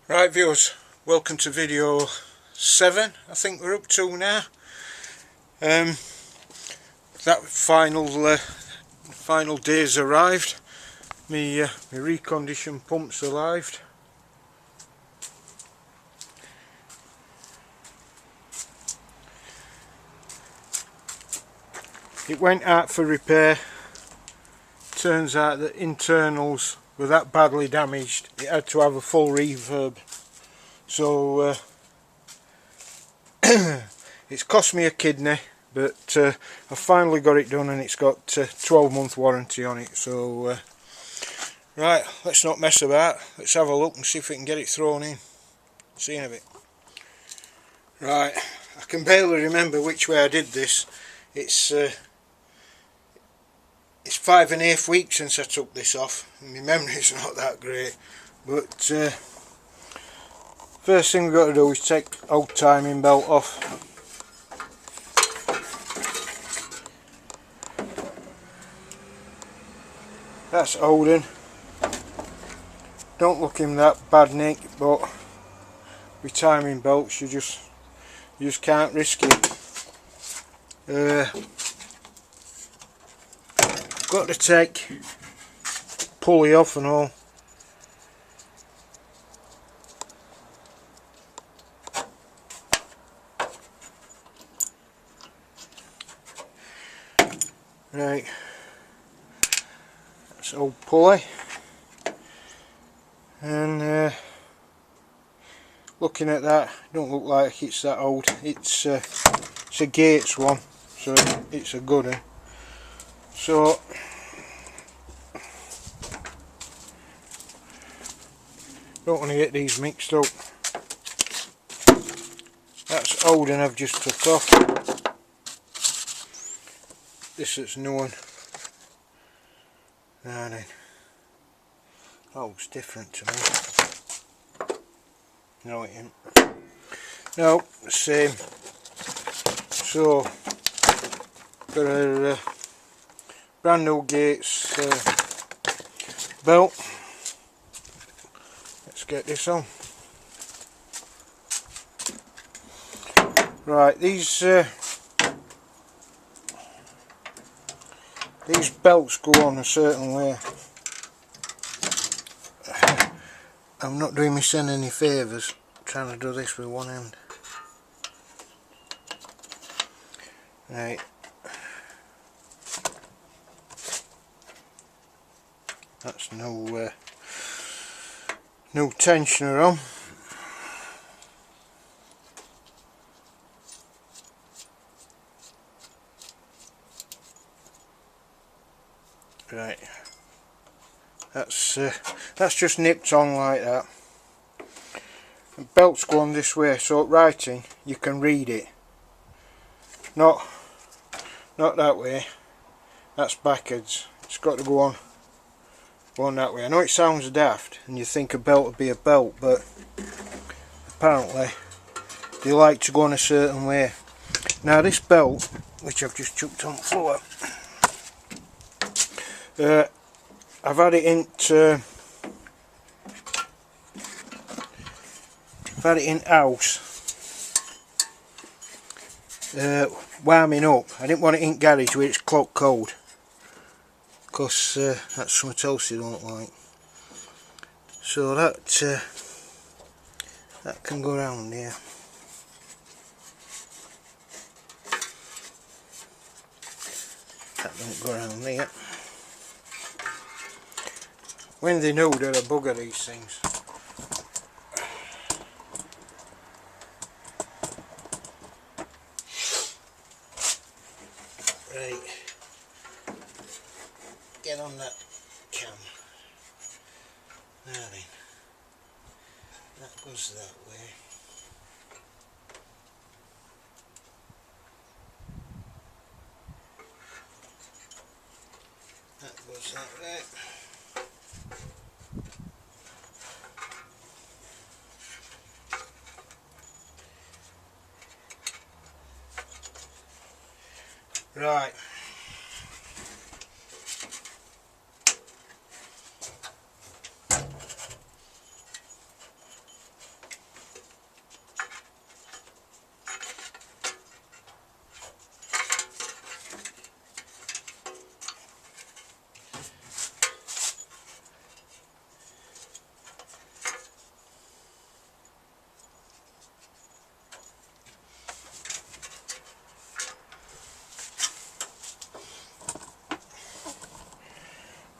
Right viewers, welcome to video 7 I think we're up to now. That final day's arrived. My reconditioned pumps arrived. It went out for repair. Turns out that internals were that badly damaged it had to have a full refurb. So it's cost me a kidney, but I finally got it done, and it's got 12-month warranty on it. So right, let's not mess about, let's have a look and see if we can get it thrown in. See you in a bit. Right, I can barely remember which way I did this. It's 5.5 weeks since I took this off, and my memory's not that great, but first thing we've got to do is take old timing belt off. That's holding. Don't look in that bad nick, but with timing belts you just can't risk it. Got to take pulley off and all. Right, that's old pulley, and looking at that, don't look like it's that old. It's a Gates one, so it's a good one. So don't want to get these mixed up. That's old and I've just took off. This is new one. Now then. Oh, it's different to me. No, it ain't. No, the same. So, got a brand new Gates belt. Let's get this on. Right, these belts go on a certain way. I'm not doing myself any favours trying to do this with one hand. Right. That's no tensioner on. Right. That's just nipped on like that. The belts go on this way, so at writing you can read it. Not that way. That's backwards. It's got to go on that way. I know it sounds daft and you think a belt would be a belt, but apparently they like to go on a certain way. Now this belt, which I've just chucked on the floor, I've had it in house warming up. I didn't want it in garage where it's clock cold, because that's something else you don't like. So that can go around here. That don't go around there. When they know, they're a bugger, these things. Right, get on that cam. Now then, that goes that way. That goes that way. Right.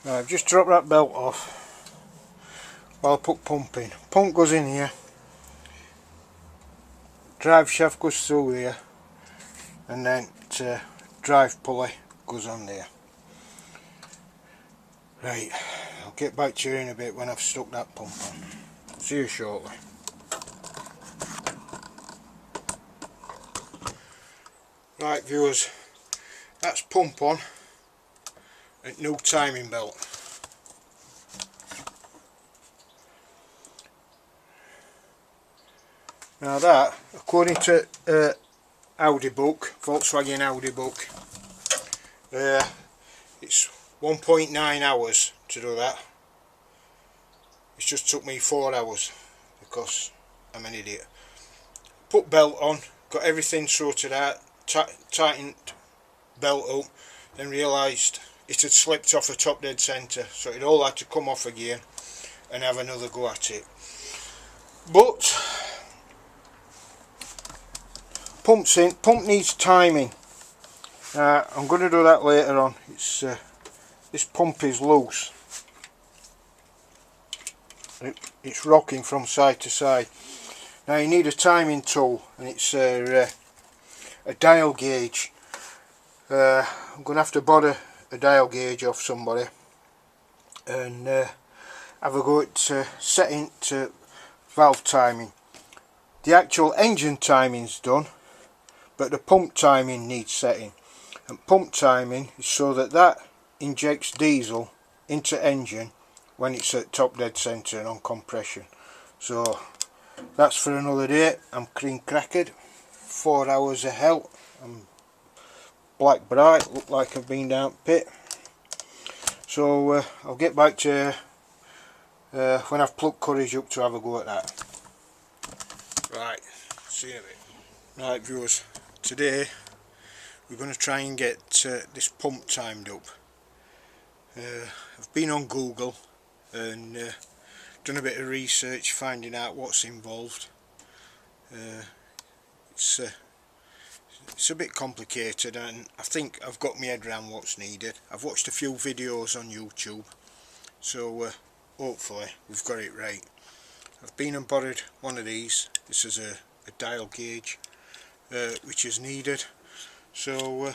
Now I've just dropped that belt off while I put pump in. Pump goes in here, drive shaft goes through here, and then drive pulley goes on there. Right, I'll get back to you in a bit when I've stuck that pump on. See you shortly. Right viewers, that's pump on and new timing belt. Now that, according to Audi book, Volkswagen Audi book, it's 1.9 hours to do that. It's just took me 4 hours because I'm an idiot. Put belt on, got everything sorted out, tightened belt up, then realised it had slipped off the top dead centre, so it all had to come off again and have another go at it. But pump's in, pump needs timing. I'm going to do that later on. It's this pump is loose. It's rocking from side to side. Now you need a timing tool, and it's a dial gauge. I'm going to have to borrow a dial gauge off somebody and have a go at setting to valve timing. The actual engine timing's done, but the pump timing needs setting. And pump timing is so that injects diesel into engine when it's at top dead centre and on compression. So that's for another day. I'm clean crackered. 4 hours of hell. I'm black bright, look like I've been down pit. So I'll get back to when I've plucked courage up to have a go at that. Right, see you in a bit. Right viewers, today we're going to try and get this pump timed up. I've been on Google and done a bit of research finding out what's involved. It's a bit complicated, and I think I've got my head around what's needed. I've watched a few videos on YouTube, so hopefully we've got it right. I've been and borrowed one of these. This is a dial gauge which is needed, so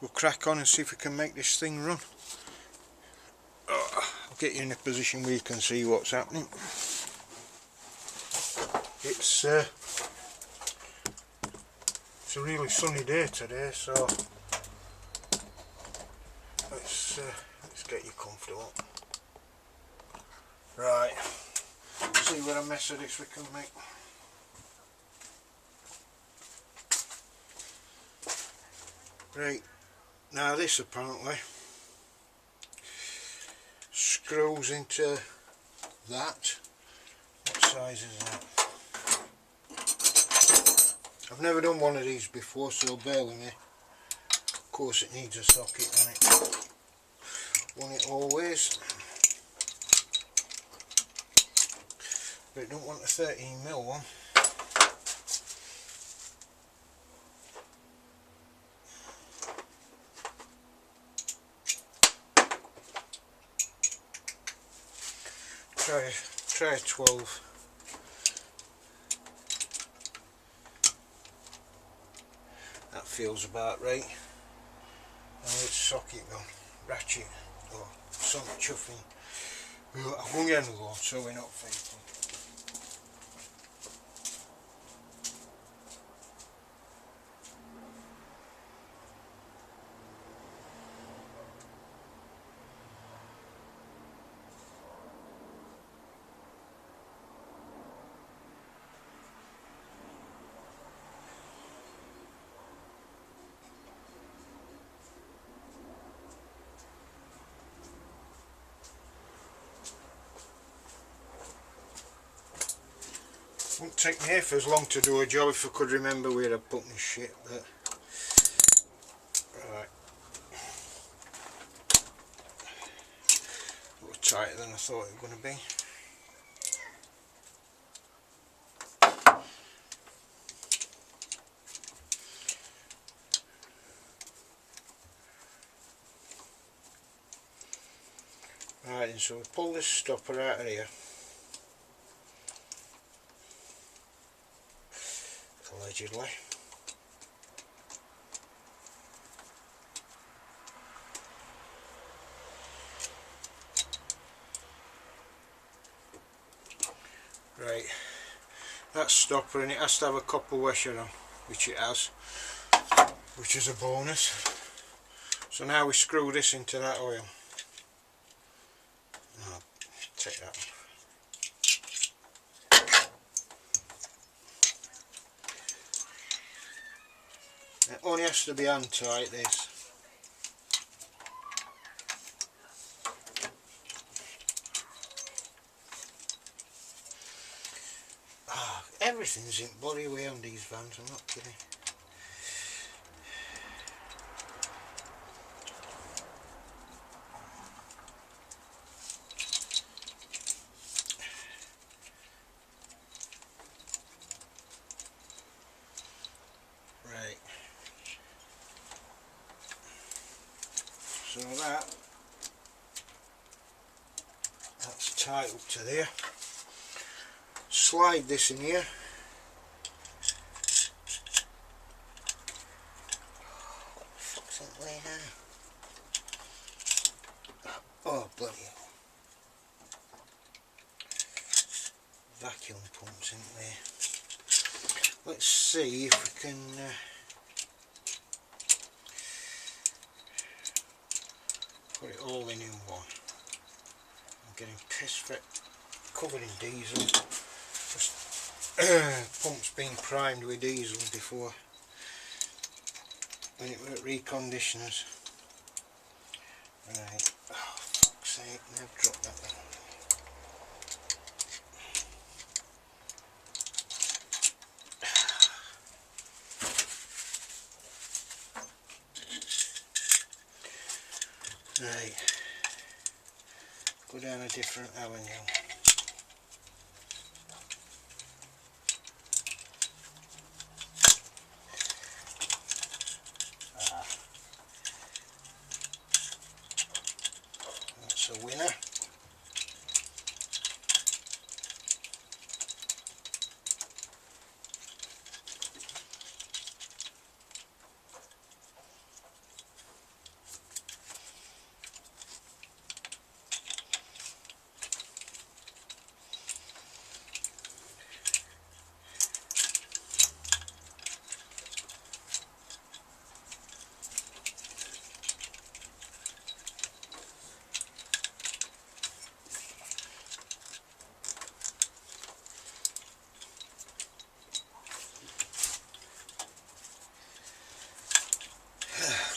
we'll crack on and see if we can make this thing run. I'll get you in a position where you can see what's happening. It's a really sunny day today, so let's get you comfortable. Right, see what a mess of this we can make. Right, now this apparently screws into that. What size is that? I've never done one of these before, so bear with me. Of course it needs a socket on it. Want it always. But I don't want a 13mm one. Try a 12. That feels about right. Now let's socket gun, ratchet, or some chuffing. I'm going to get another one so we're not faking. Wouldn't take me half as long to do a job if I could remember where I put my shit, but right. A little tighter than I thought it was going to be. Right, and so we pull this stopper out of here, allegedly. Right, that's stopper, and it has to have a copper washer on, which it has, which is a bonus. So now we screw this into that oil. I'll take that off. It only has to be hand tight, this. Everything's in bloody way on these vans, I'm not kidding. Right. So that's tight up to there. Slide this in here. Oh bloody hell. Vacuum pumps in there. Let's see if we can put it all in one. I'm getting pissed for it. Covered in diesel. Just pumps being primed with diesel before when it were at reconditioners. Right. Oh fuck's sake, now I've dropped that one. Right. Go down a different avenue. That's a winner.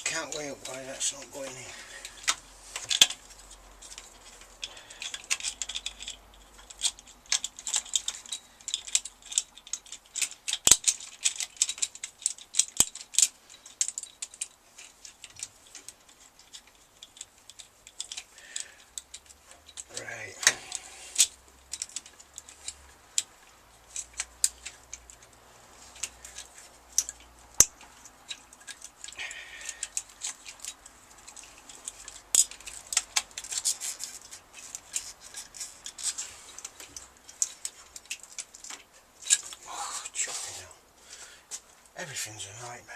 Can't wait why that's not going in. Everything's a nightmare.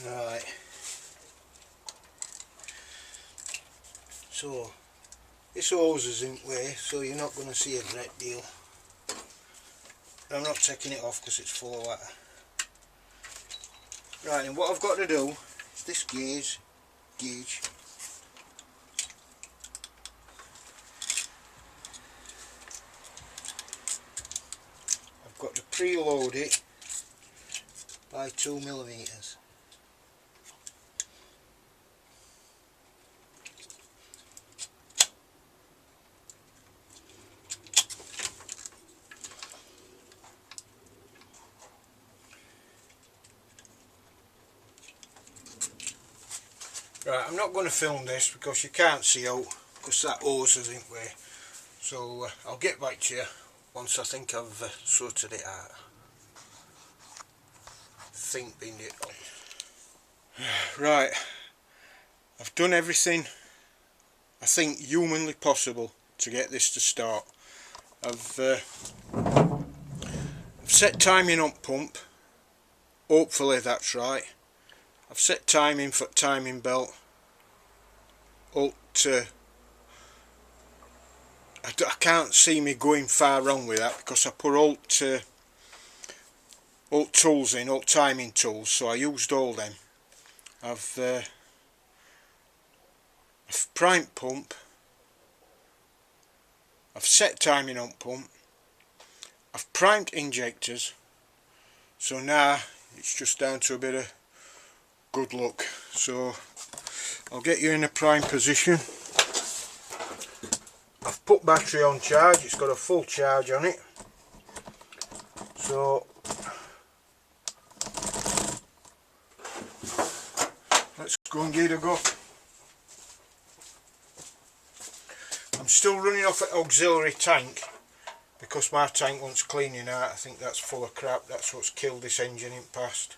Right, so this hose is in way, so you're not going to see a great deal. I'm not taking it off because it's full of water. Right, and what I've got to do is this gauge, I've got to preload it by 2mm. Right, I'm not going to film this because you can't see out, because that hose is in way. So I'll get back to you once I think I've sorted it out. Binned it up. Right, I've done everything I think humanly possible to get this to start. I've set timing on pump, hopefully that's right. I've set timing for timing belt, I can't see me going far wrong with that because I put alt tools in, alt timing tools, so I used all them. I've primed pump, I've set timing on pump, I've primed injectors, so now it's just down to a bit of good luck. So I'll get you in a prime position. I've put battery on charge, it's got a full charge on it, so let's go and give it a go. I'm still running off an auxiliary tank because my tank wants cleaning out. I think that's full of crap, that's what's killed this engine in the past.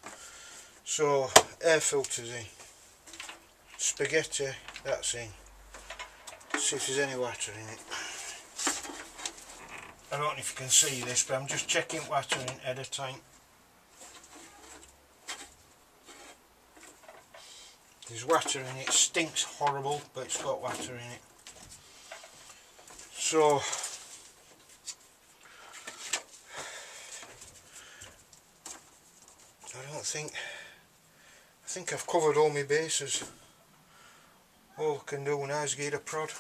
So air filters in, spaghetti, that's in. Let's see if there's any water in it. I don't know if you can see this, but I'm just checking water in header tank. There's water in it, stinks horrible, but it's got water in it. So I think I've covered all my bases. All I can do now is give it a prod.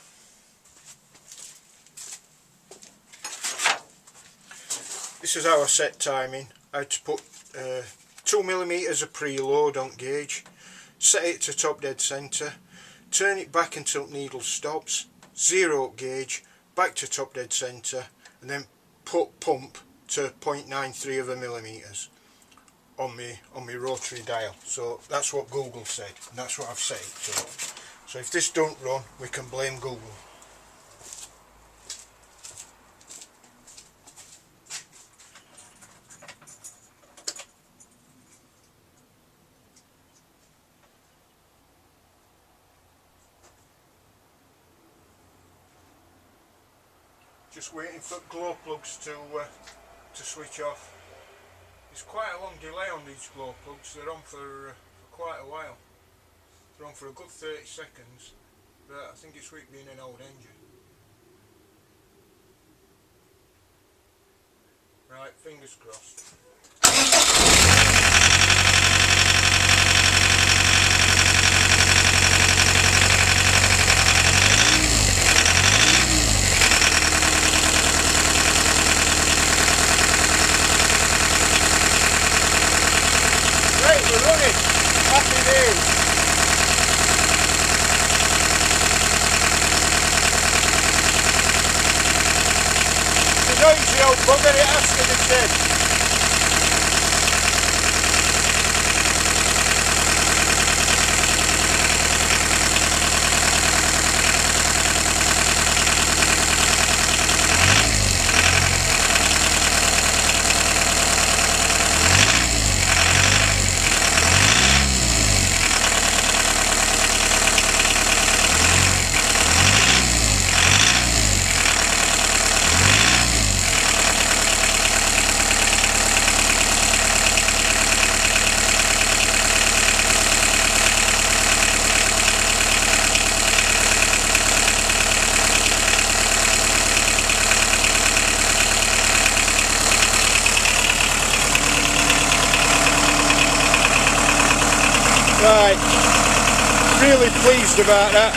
This is how I set timing. I had to put 2mm of preload on gauge, set it to top dead centre, turn it back until needle stops, zero gauge, back to top dead centre, and then put pump to 0.93 of a millimetres on my rotary dial. So that's what Google said, and that's what I've set it to. So if this don't run, we can blame Google. Just waiting for glow plugs to switch off. There's quite a long delay on these glow plugs. They're on for quite a while. They're on for a good 30 seconds, but I think it's with being an old engine. Right, fingers crossed. Right, we're running. Happy days. Noisy old bugger, it has to be said. Right, really pleased about that.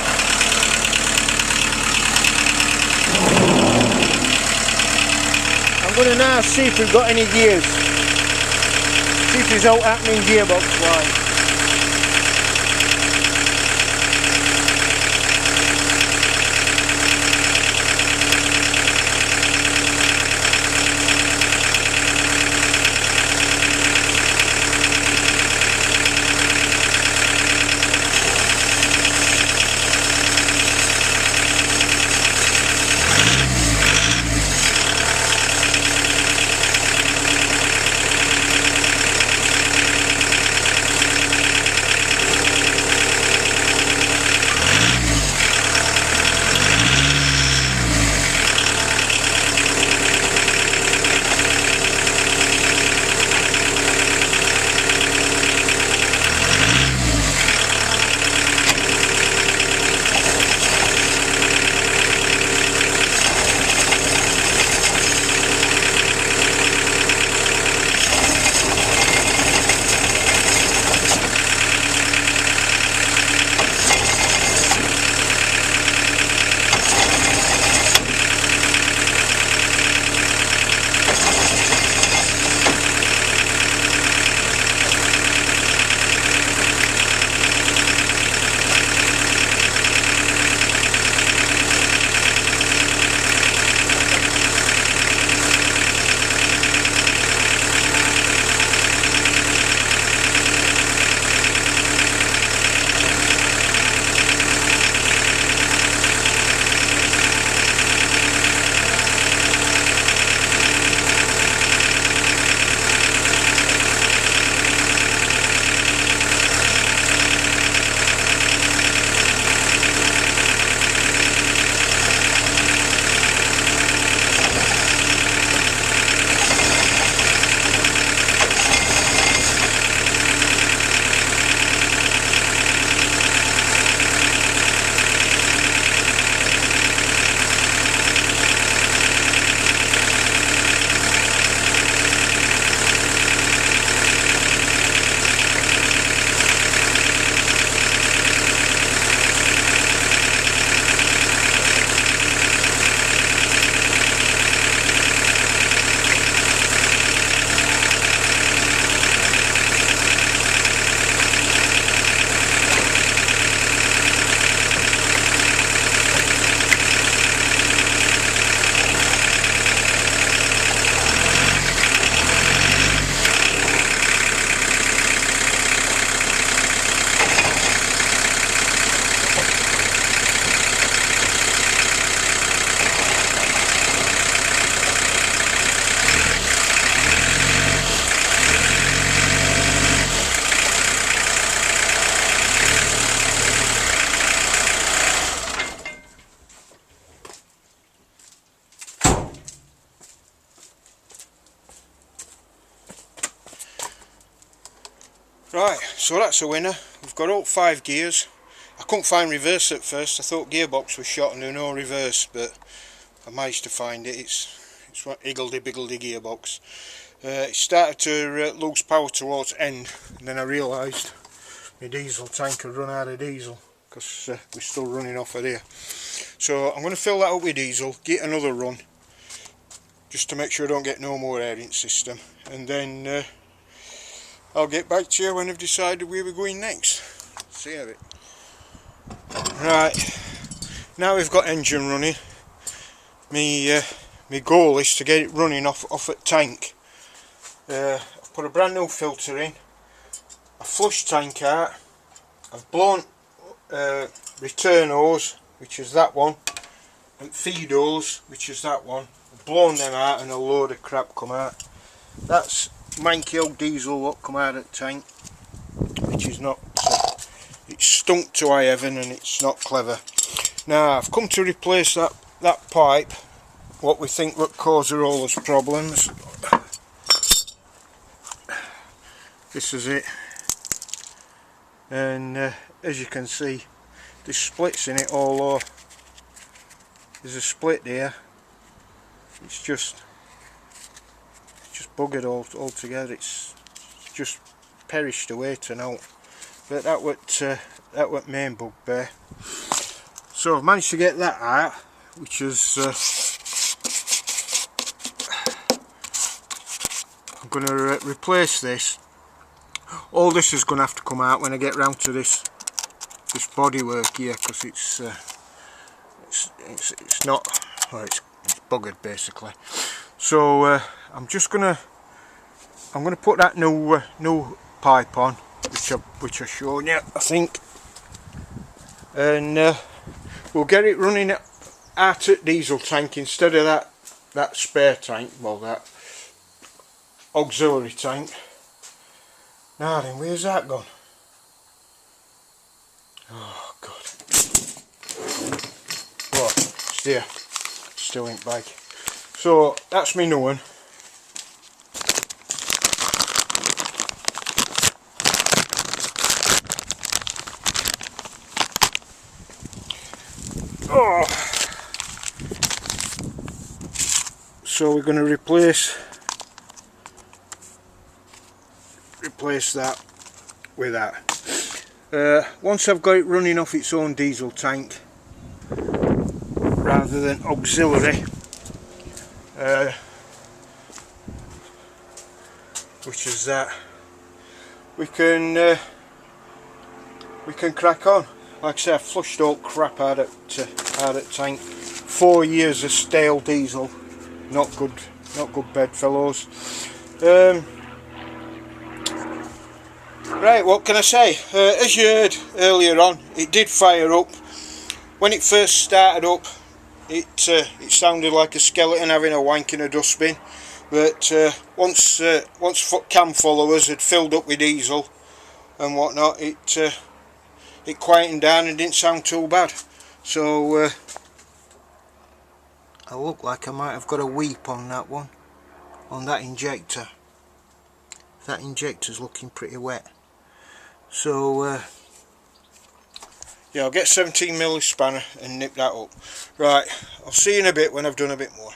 I'm going to now see if we've got any gears. This is out happening gearbox wise. Right, so that's a winner. We've got all 5 gears. I couldn't find reverse at first. I thought gearbox was shot and there was no reverse, but I managed to find it. It's one higgledy-biggledy gearbox. It started to lose power towards end, and then I realised my diesel tank had run out of diesel because we're still running off of there. So I'm going to fill that up with diesel, get another run just to make sure I don't get no more air in the system, and then I'll get back to you when I've decided where we're going next. See how it. Right, now we've got engine running. My goal is to get it running off at tank. I've put a brand new filter in. I flushed tank out. I've blown return hose, which is that one, and feed hose, which is that one. I've blown them out and a load of crap come out. That's manky old diesel what come out of the tank, which is not, it's stunk to high heaven and it's not clever. Now I've come to replace that pipe, what we think would cause all those problems. This is it, and as you can see there's splits in it all over. There's a split there, it's just buggered altogether. It's just perished away to now. But that was main bugbear. So I've managed to get that out, which is I'm going to replace this all this is going to have to come out when I get round to this bodywork here, because it's not, well, it's buggered basically. So I'm gonna put that new pipe on, which I've shown you, I think, and we'll get it running out at diesel tank instead of that spare tank, well, that auxiliary tank. Now then, where's that gone? Oh god. What? It's there. Still ain't bag. So that's me new one. Oh. So we're going to replace that with that. Once I've got it running off its own diesel tank rather than auxiliary, which is that, we can crack on. Like I say, I've flushed all crap out of tank. 4 years of stale diesel, not good bedfellows. Right, what can I say? As you heard earlier on, it did fire up. When it first started up, it sounded like a skeleton having a wank in a dustbin. But once cam followers had filled up with diesel and whatnot, it quietened down and didn't sound too bad. So I look like I might have got a weep on that one, on that injector. That injector's looking pretty wet. So yeah, I'll get 17mm spanner and nip that up. Right, I'll see you in a bit when I've done a bit more.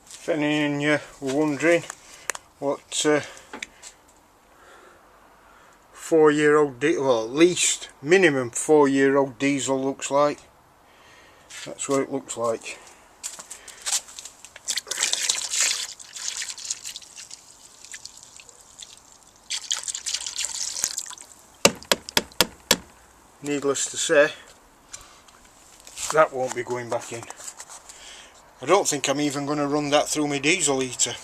If any of you were wondering what 4-year-old well, at least minimum 4-year-old diesel looks like, that's what it looks like. Needless to say, that won't be going back in. I don't think I'm even going to run that through my diesel heater.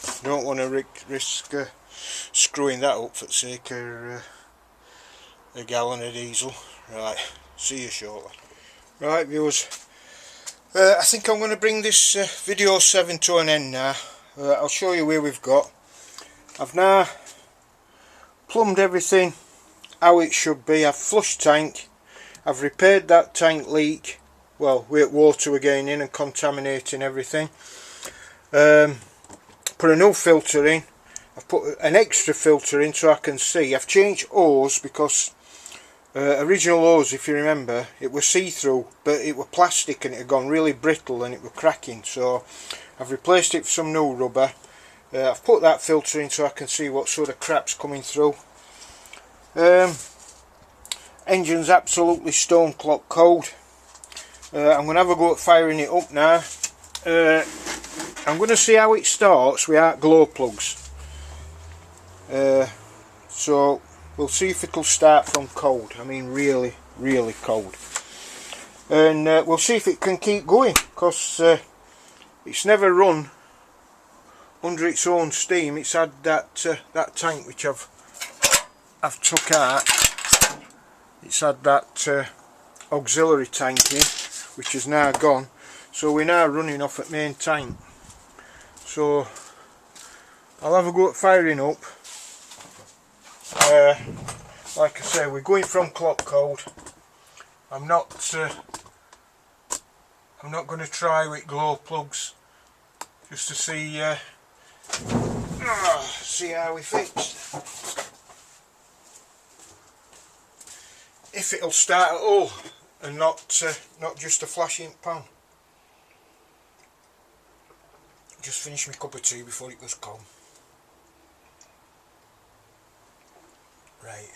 I don't want to risk screwing that up for the sake of a gallon of diesel. Right, see you shortly. Right viewers, I think I'm going to bring this video 7 to an end now. I'll show you where we've got. I've now plumbed everything how it should be. I've flushed tank, I've repaired that tank leak, well, with water again in and contaminating everything. Put a new filter in, I've put an extra filter in so I can see. I've changed hose because original hose, if you remember, it was see-through, but it was plastic and it had gone really brittle and it was cracking, so I've replaced it with some new rubber. I've put that filter in so I can see what sort of crap's coming through. Engine's absolutely stone clock cold. I'm going to have a go at firing it up now. I'm going to see how it starts without glow plugs. So we'll see if it'll start from cold. I mean really cold. And we'll see if it can keep going, because it's never run under its own steam. It's had that tank which I've took out. It's had that auxiliary tank in, which is now gone, so we're now running off at main tank. So I'll have a go at firing up. Like I say, we're going from clock code. I'm not going to try with glow plugs, just to see how we fix. If it'll start at all and not just a flashing pan. Just finish my cup of tea before it goes cold. Right.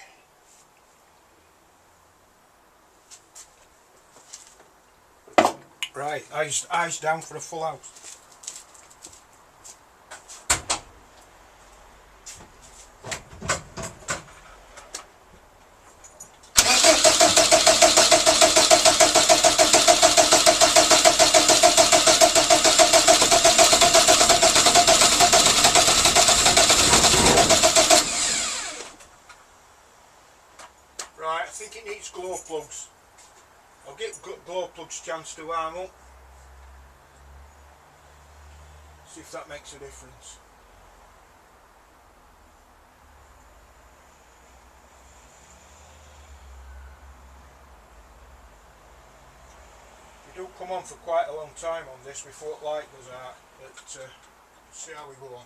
Right, eyes down for a full house. Right, I think it needs glow plugs. I'll get glow plugs chance to warm up. See if that makes a difference. We do come on for quite a long time on this before the light goes out, but see how we go on.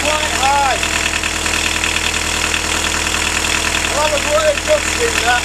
Quite high. I'll have a go at adjusting that.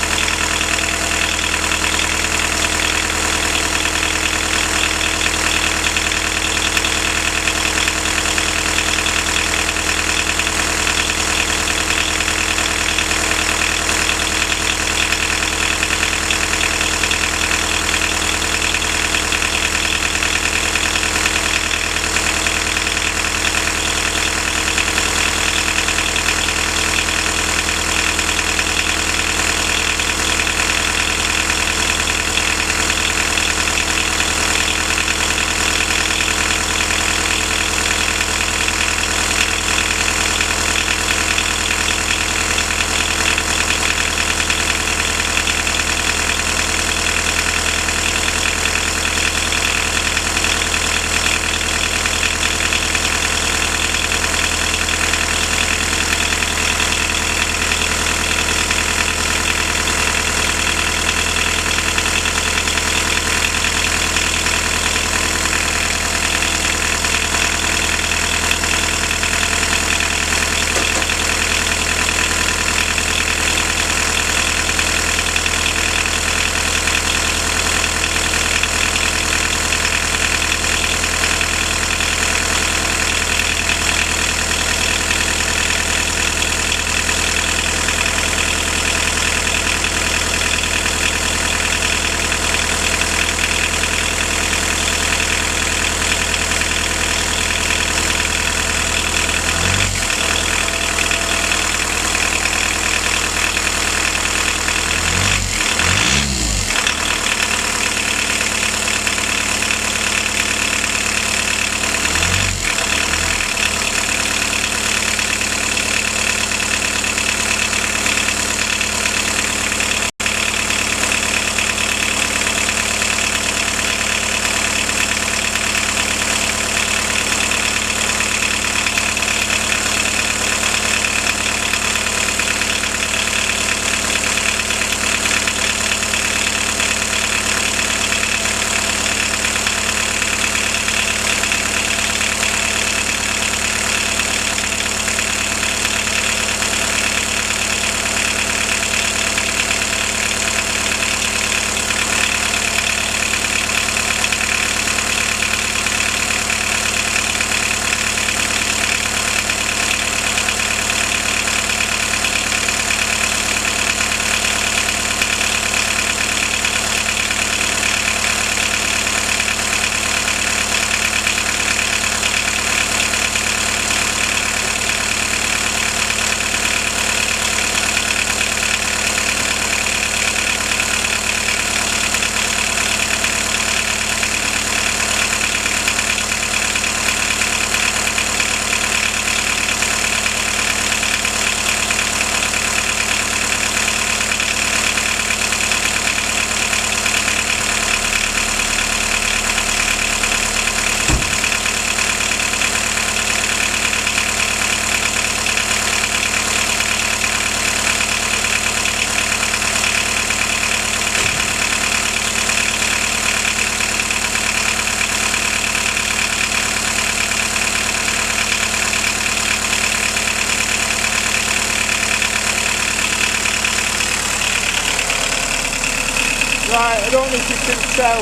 don't know if you can tell,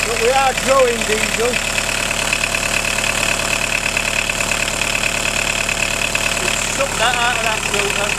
but we are growing diesel. We've sucked that out of that filter.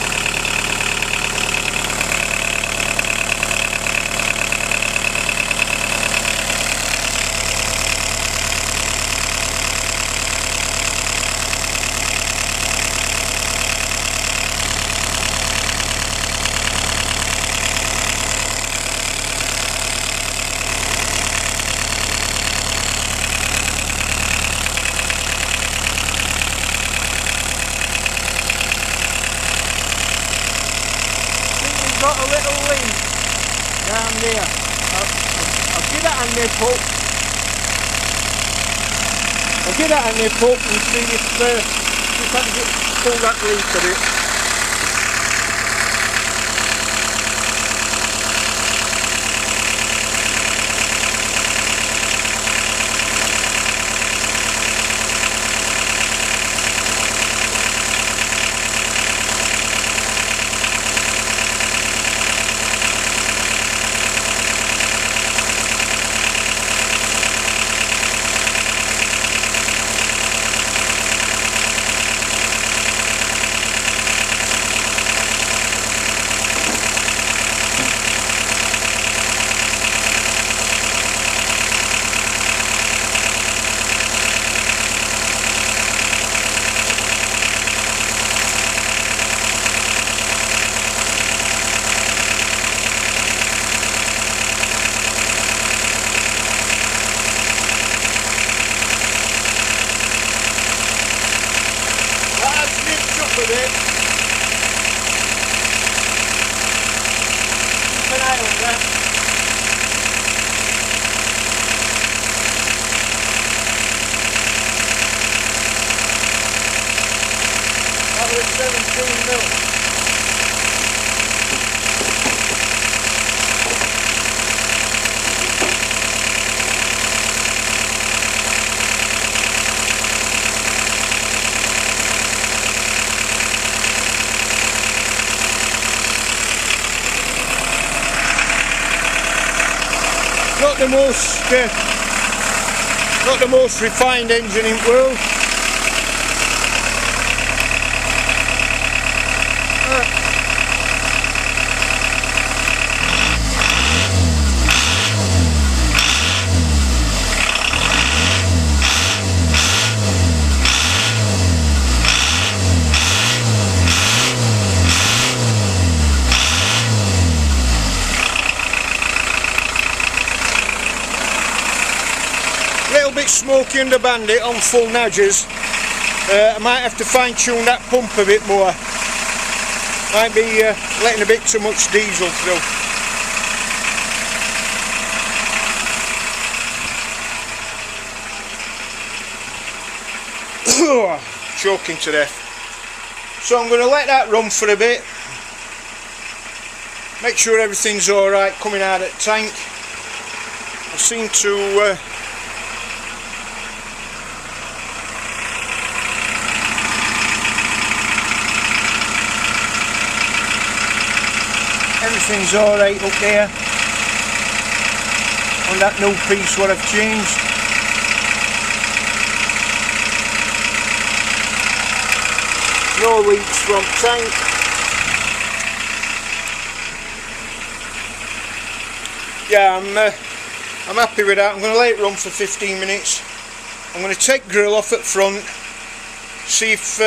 Got a little link down there. I'll give that a nip up. I'll give that a nip up and see if I can pull that leak a bit. With it. Keep an eye on that. That was 17 mil. Not the most refined engine in the world. Bit smoky under bandit on full nudges. I might have to fine tune that pump a bit more. Might be letting a bit too much diesel through. Choking to death. So I'm going to let that run for a bit. Make sure everything's alright coming out of the tank. I seem to everything's alright up there on that new piece what I've changed. No leaks from tank. Yeah, I'm happy with that. I'm going to let it run for 15 minutes. I'm going to take grill off at front, see if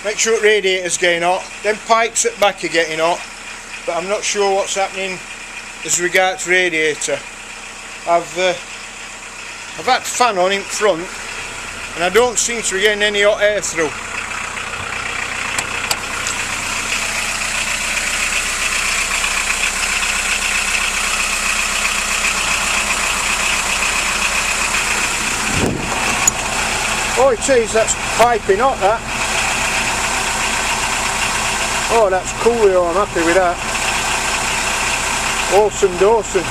make sure the radiator's getting hot. Then pipes at back are getting hot. But I'm not sure what's happening as regards radiator. I've had the fan on in front and I don't seem to be getting any hot air through. Oh it is, that's piping hot that. Oh that's cool, I'm happy with that. Awesome Dawson.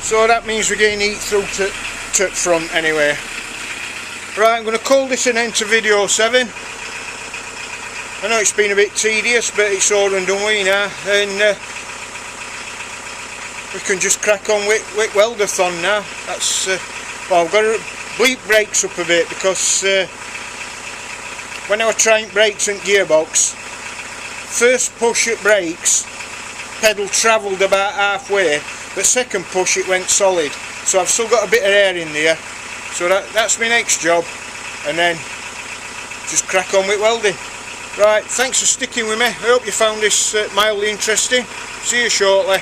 So that means we're getting heat through to front anyway. Right, I'm going to call this an end to video 7. I know it's been a bit tedious, but it's all and done with now, and we can just crack on with weldathon now. That's well, I've got to bleep brakes up a bit, because when I was trying brakes and gearbox, first push at brakes, pedal travelled about halfway, but second push it went solid. So I've still got a bit of air in there. So that's my next job, and then just crack on with welding. Right, thanks for sticking with me. I hope you found this mildly interesting. See you shortly.